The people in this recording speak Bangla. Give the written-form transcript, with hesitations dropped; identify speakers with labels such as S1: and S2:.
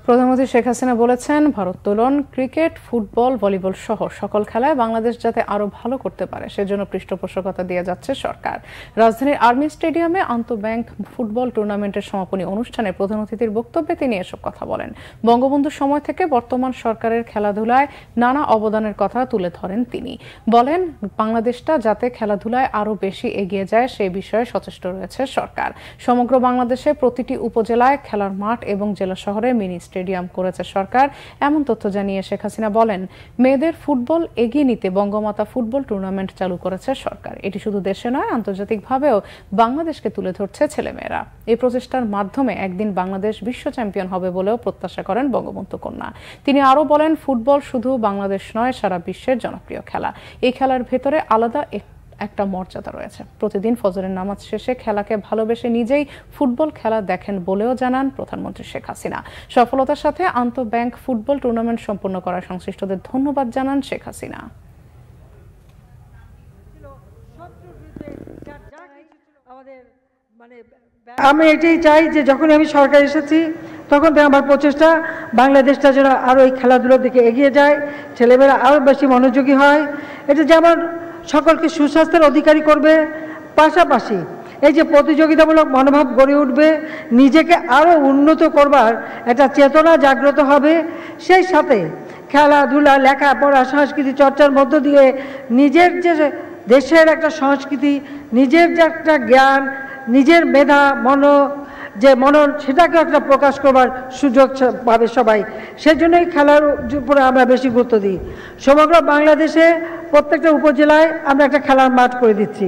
S1: প্রধানমন্ত্রী শেখ হাসিনা বলেছেন, ভারোত্তোলন, ক্রিকেট, ফুটবল, ভলিবল সহ সকল খেলায় বাংলাদেশ যাতে আরো ভালো করতে পারে সেজন্য পৃষ্ঠপোষকতা দিয়ে যাচ্ছে সরকার। রাজধানীর আর্মি স্টেডিয়ামে আন্তঃব্যাংক ফুটবল টুর্নামেন্টের সমাপনী অনুষ্ঠানে প্রধান অতিথির বক্তব্যে তিনি এসব কথা বলেন। বঙ্গবন্ধুর সময় থেকে বর্তমান সরকারের খেলাধুলায় নানা অবদানের কথা তুলে ধরেন তিনি। বলেন, বাংলাদেশটা যাতে খেলাধুলায় আরো বেশি এগিয়ে যায় সে বিষয়ে সচেষ্ট রয়েছে সরকার। সমগ্র বাংলাদেশে প্রতিটি উপজেলায় খেলার মাঠ এবং জেলা শহরে মিনি স্টেডিয়াম করেছে সরকার। এমন তথ্য জানিয়ে শেখ হাসিনা বলেন, মেয়েদের ফুটবল এগিয়ে নিতে বঙ্গমাতা ফুটবল টুর্নামেন্ট চালু করেছে সরকার। এটি শুধু দেশে নয়, আন্তর্জাতিকভাবেও বাংলাদেশকে তুলে ধরছে ছেলেমেয়েরা। এই প্রচেষ্টার মাধ্যমে একদিন বাংলাদেশ বিশ্ব চ্যাম্পিয়ন হবে বলেও প্রত্যাশা করেন বঙ্গবন্ধু কন্যা। তিনি আরো বলেন, ফুটবল শুধু বাংলাদেশ নয়, সারা বিশ্বের জনপ্রিয় খেলা। এই খেলার ভেতরে আলাদা একটা মর্যাদা রয়েছে। প্রতিদিন ফজরের নামাজ শেষে খেলাকে ভালোবেসে নিজেই ফুটবল খেলা দেখেন বলেও জানান প্রধানমন্ত্রী শেখ হাসিনা। সফলতার সাথে আন্তঃব্যাংক ফুটবল টুর্নামেন্ট সম্পন্ন করা সংশ্লিষ্টদের ধন্যবাদ জানান শেখ হাসিনা।
S2: আমি এটাই চাই যে যখন আমি সরকার এসেছি তখন থেকে আমার প্রচেষ্টা বাংলাদেশটা যেন আরো এই খেলাধুলোর দিকে এগিয়ে যায়, ছেলেমেয়েরা আরো বেশি মনোযোগী হয়। এটা যেমন সকলকে সুস্বাস্থ্যের অধিকারী করবে, পাশাপাশি এই যে প্রতিযোগিতামূলক মনোভাব গড়ে উঠবে, নিজেকে আরো উন্নত করবার একটা চেতনা জাগ্রত হবে। সেই সাথে খেলাধুলা, লেখাপড়া, সংস্কৃতি চর্চার মধ্য দিয়ে নিজের যে দেশের একটা সংস্কৃতি, নিজের যে একটা জ্ঞান, নিজের মেধা, মনন সেটাকে একটা প্রকাশ করবার সুযোগ পাবে সবাই। সেজন্যই খেলার উপরে আমরা বেশি গুরুত্ব দিই। সমগ্র বাংলাদেশে প্রত্যেকটা উপজেলায় আমরা একটা খেলার মাঠ করে দিচ্ছি।